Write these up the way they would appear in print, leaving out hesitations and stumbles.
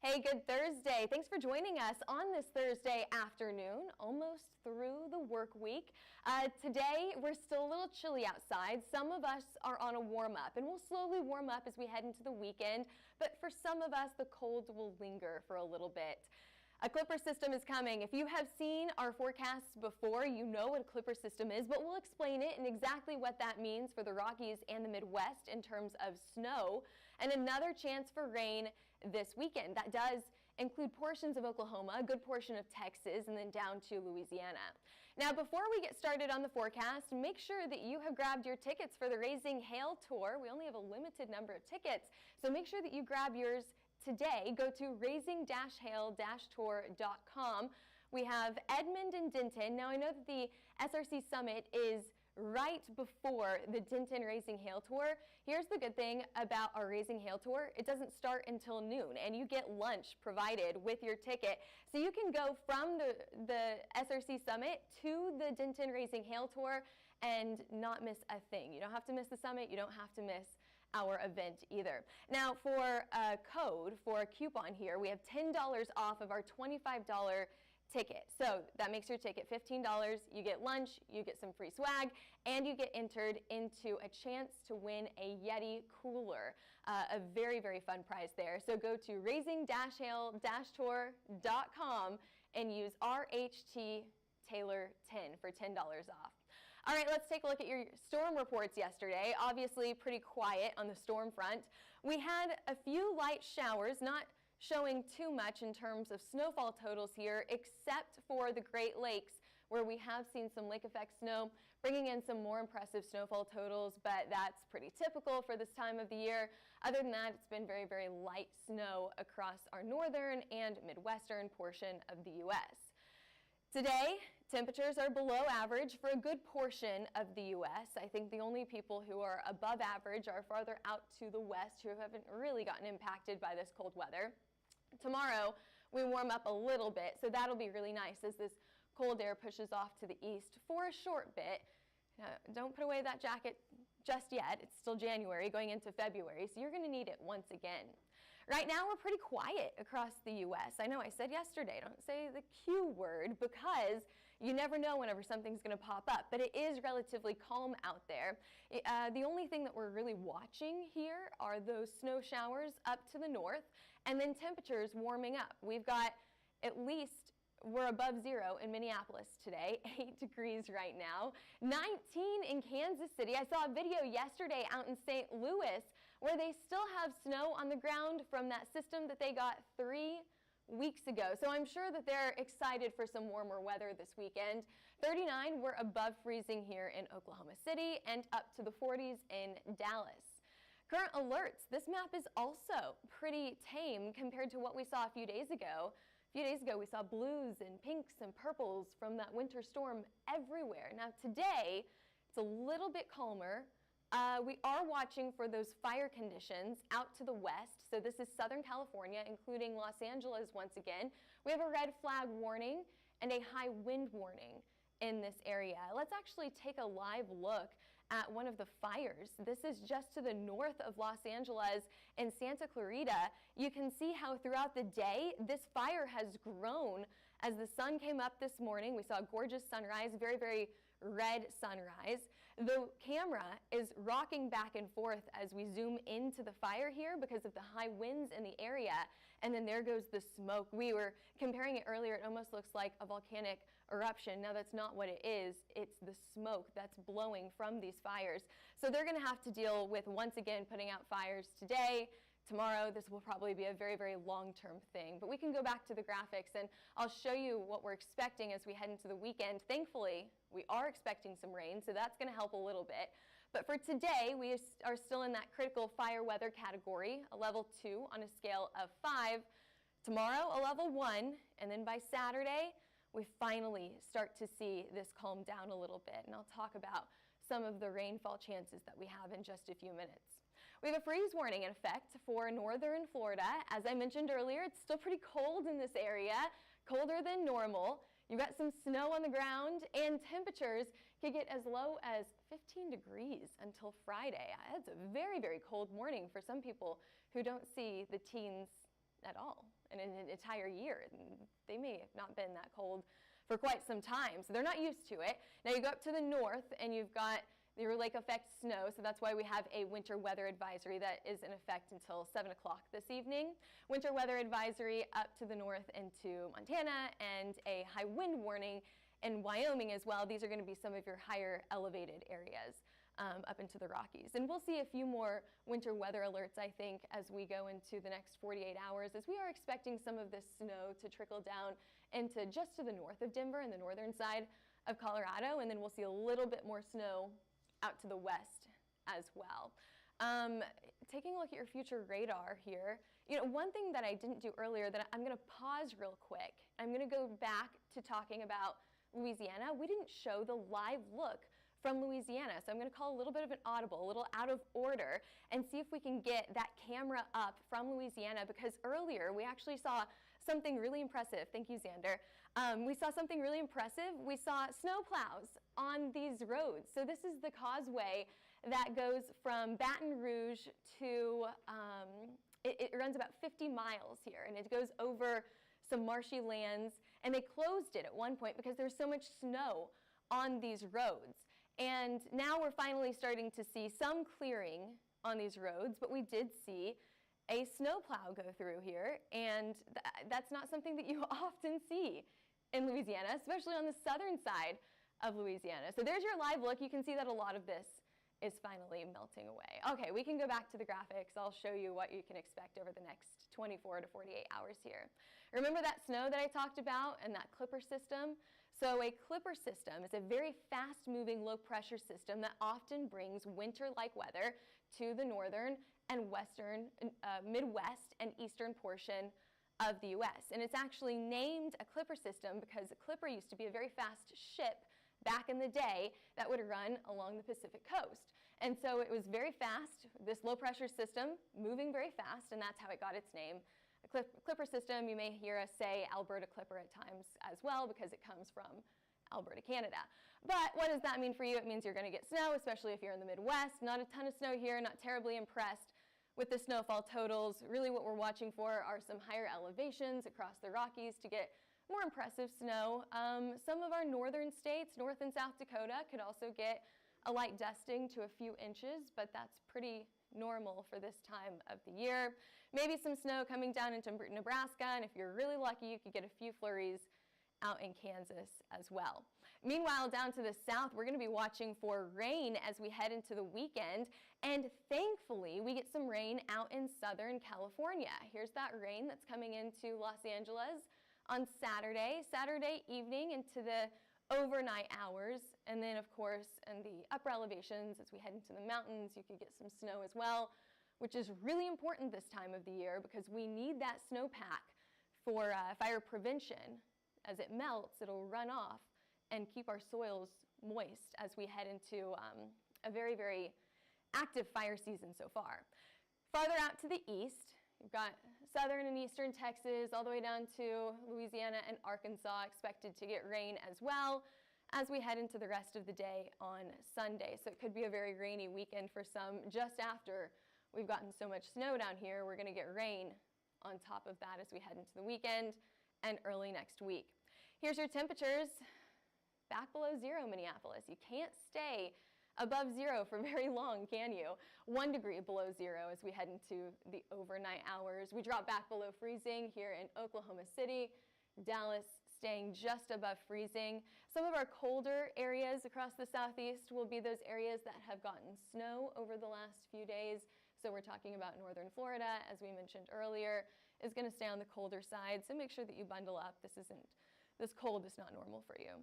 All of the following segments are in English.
Hey, good Thursday. Thanks for joining us on this Thursday afternoon, almost through the work week. Today, we're still a little chilly outside. Some of us are on a warm-up, and we'll slowly warm up as we head into the weekend, but for some of us, the cold will linger for a little bit. A clipper system is coming. If you have seen our forecasts before, you know what a clipper system is, but we'll explain it and exactly what that means for the Rockies and the Midwest in terms of snow, and another chance for rain this weekend. That does include portions of Oklahoma, a good portion of Texas, and then down to Louisiana. Now, before we get started on the forecast, make sure that you have grabbed your tickets for the Raising Hail Tour. We only have a limited number of tickets, so make sure that you grab yours today. Go to raising-hail-tour.com. We have Edmond and Denton. Now, I know that the SRC Summit is right before the Denton Raising Hail Tour. Here's the good thing about our Raising Hail Tour. It doesn't start until noon, and you get lunch provided with your ticket. So you can go from the SRC Summit to the Denton Raising Hail Tour and not miss a thing. You don't have to miss the summit. You don't have to miss our event either. Now, for a code, for a coupon here, we have $10 off of our $25 ticket. So that makes your ticket $15. You get lunch, you get some free swag, and you get entered into a chance to win a Yeti cooler. A very, very fun prize there. So go to raising-hail-tour.com and use RHT Taylor 10 for $10 off. All right, let's take a look at your storm reports yesterday. Obviously pretty quiet on the storm front. We had a few light showers, not showing too much in terms of snowfall totals here, except for the Great Lakes, where we have seen some lake effect snow, bringing in some more impressive snowfall totals, but that's pretty typical for this time of the year. Other than that, it's been very, very light snow across our northern and midwestern portion of the U.S. Today, temperatures are below average for a good portion of the U.S. I think the only people who are above average are farther out to the west, who haven't really gotten impacted by this cold weather. Tomorrow, we warm up a little bit, so that'll be really nice as this cold air pushes off to the east for a short bit. Don't put away that jacket just yet. It's still January going into February, so you're going to need it once again. Right now, we're pretty quiet across the U.S. I know I said yesterday, don't say the Q word, because you never know whenever something's going to pop up, but it is relatively calm out there. The only thing that we're really watching here are those snow showers up to the north, and then temperatures warming up. We've got at least we're above zero in Minneapolis today, 8 degrees right now, 19 in Kansas City. I saw a video yesterday out in St. Louis where they still have snow on the ground from that system that they got 3 weeks ago. So I'm sure that they're excited for some warmer weather this weekend. 39, we're above freezing here in Oklahoma City and up to the 40s in Dallas. Current alerts. This map is also pretty tame compared to what we saw a few days ago. A few days ago, we saw blues and pinks and purples from that winter storm everywhere. Now today, it's a little bit calmer. We are watching for those fire conditions out to the west. So this is Southern California, including Los Angeles once again. We have a red flag warning and a high wind warning in this area. Let's actually take a live look at one of the fires. This is just to the north of Los Angeles in Santa Clarita. You can see how throughout the day this fire has grown. As the sun came up this morning, we saw a gorgeous sunrise, very, very red sunrise. The camera is rocking back and forth as we zoom into the fire here because of the high winds in the area, and then there goes the smoke. We were comparing it earlier. It almost looks like a volcanic eruption. Now that's not what it is. It's the smoke that's blowing from these fires. So they're going to have to deal with, once again, putting out fires today. Tomorrow, this will probably be a very, very long-term thing. But we can go back to the graphics, and I'll show you what we're expecting as we head into the weekend. Thankfully, we are expecting some rain, so that's going to help a little bit. But for today, we are still in that critical fire weather category, a level 2 on a scale of 5. Tomorrow, a level 1, and then by Saturday, we finally start to see this calm down a little bit. And I'll talk about some of the rainfall chances that we have in just a few minutes. We have a freeze warning in effect for northern Florida. As I mentioned earlier, it's still pretty cold in this area, colder than normal. You've got some snow on the ground, and temperatures could get as low as 15 degrees until Friday. It's a very, very cold morning for some people who don't see the teens at all in an entire year. They may have not been that cold for quite some time, so they're not used to it. Now you go up to the north and you've got your lake effect snow, so that's why we have a winter weather advisory that is in effect until 7 o'clock this evening. Winter weather advisory up to the north into Montana, and a high wind warning in Wyoming as well. These are going to be some of your higher elevated areas up into the Rockies. And we'll see a few more winter weather alerts, I think, as we go into the next 48 hours, as we are expecting some of this snow to trickle down into just to the north of Denver and the northern side of Colorado, and then we'll see a little bit more snow out to the west as well. Taking a look at your future radar here, one thing that I didn't do earlier that I'm going to pause real quick. I'm going to go back to talking about Louisiana. We didn't show the live look from Louisiana, so I'm going to call a little bit of an audible, a little out of order, and see if we can get that camera up from Louisiana, because earlier we actually saw something really impressive. Thank you, Xander. We saw something really impressive. We saw snow plows on these roads. So this is the causeway that goes from Baton Rouge to, it runs about 50 miles here, and it goes over some marshy lands, and they closed it at one point because there was so much snow on these roads. And now we're finally starting to see some clearing on these roads, but we did see a snowplow go through here, and that's not something that you often see in Louisiana, especially on the southern side of Louisiana. So there's your live look. You can see that a lot of this is finally melting away. Okay, we can go back to the graphics. I'll show you what you can expect over the next 24 to 48 hours here. Remember that snow that I talked about and that clipper system? So a clipper system is a very fast-moving low-pressure system that often brings winter-like weather to the northern and western, Midwest and eastern portion of the U.S. And it's actually named a clipper system because a clipper used to be a very fast ship back in the day that would run along the Pacific coast. And so it was very fast, this low-pressure system moving very fast, and that's how it got its name. A clipper system, you may hear us say Alberta Clipper at times as well, because it comes from Alberta, Canada. But what does that mean for you? It means you're going to get snow, especially if you're in the Midwest. Not a ton of snow here, not terribly impressed with the snowfall totals. Really what we're watching for are some higher elevations across the Rockies to get more impressive snow. Some of our northern states, North and South Dakota, could also get a light dusting to a few inches, but that's pretty normal for this time of the year. Maybe some snow coming down into Nebraska, and if you're really lucky, you could get a few flurries out in Kansas as well. Meanwhile, down to the south, we're going to be watching for rain as we head into the weekend, and thankfully, we get some rain out in Southern California. Here's that rain that's coming into Los Angeles on Saturday evening into the overnight hours, and then of course in the upper elevations as we head into the mountains, you could get some snow as well, which is really important this time of the year because we need that snowpack for fire prevention. As it melts, it'll run off and keep our soils moist as we head into a very, very active fire season so far. Farther out to the east, you've got southern and eastern Texas, all the way down to Louisiana and Arkansas, expected to get rain as well as we head into the rest of the day on Sunday. So it could be a very rainy weekend for some. Just after we've gotten so much snow down here, we're going to get rain on top of that as we head into the weekend and early next week. Here's your temperatures. Back below zero, Minneapolis. You can't stay above zero for very long, can you? 1 degree below zero as we head into the overnight hours. We drop back below freezing here in Oklahoma City, Dallas staying just above freezing. Some of our colder areas across the southeast will be those areas that have gotten snow over the last few days. So we're talking about northern Florida, as we mentioned earlier, is going to stay on the colder side. So make sure that you bundle up. This cold is not normal for you.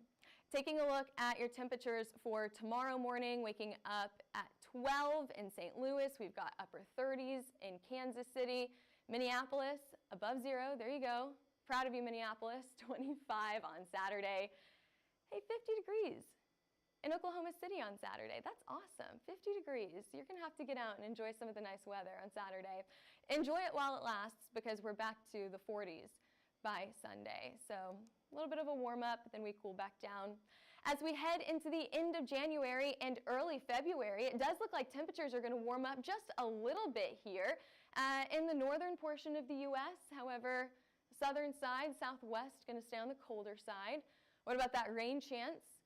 Taking a look at your temperatures for tomorrow morning, waking up at 12 in St. Louis. We've got upper 30s in Kansas City. Minneapolis, above zero. There you go. Proud of you, Minneapolis. 25 on Saturday. Hey, 50 degrees in Oklahoma City on Saturday. That's awesome. 50 degrees. You're going to have to get out and enjoy some of the nice weather on Saturday. Enjoy it while it lasts because we're back to the 40s by Sunday. So a little bit of a warm-up, then we cool back down. As we head into the end of January and early February, it does look like temperatures are going to warm up just a little bit here In the northern portion of the U.S., however, southern side, southwest, going to stay on the colder side. What about that rain chance?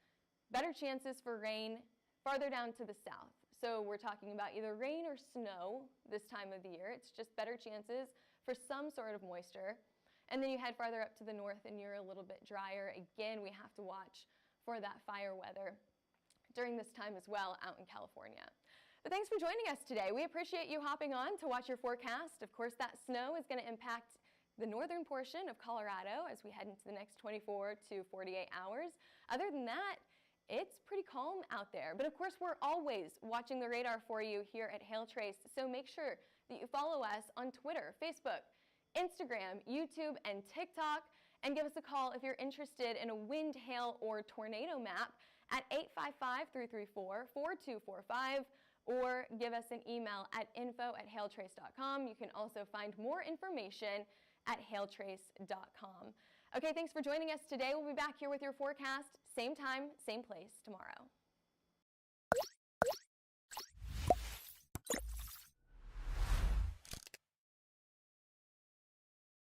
Better chances for rain farther down to the south. So we're talking about either rain or snow this time of the year. It's just better chances for some sort of moisture. And then you head farther up to the north and you're a little bit drier. Again, we have to watch for that fire weather during this time as well out in California. But thanks for joining us today. We appreciate you hopping on to watch your forecast. Of course, that snow is going to impact the northern portion of Colorado as we head into the next 24 to 48 hours. Other than that, it's pretty calm out there. But of course, we're always watching the radar for you here at Hail Trace, so make sure that you follow us on Twitter, Facebook, Instagram, YouTube, and TikTok, and give us a call if you're interested in a wind, hail, or tornado map at 855-334-4245, or give us an email at info@hailtrace.com. You can also find more information at hailtrace.com. Okay, thanks for joining us today. We'll be back here with your forecast, same time, same place tomorrow.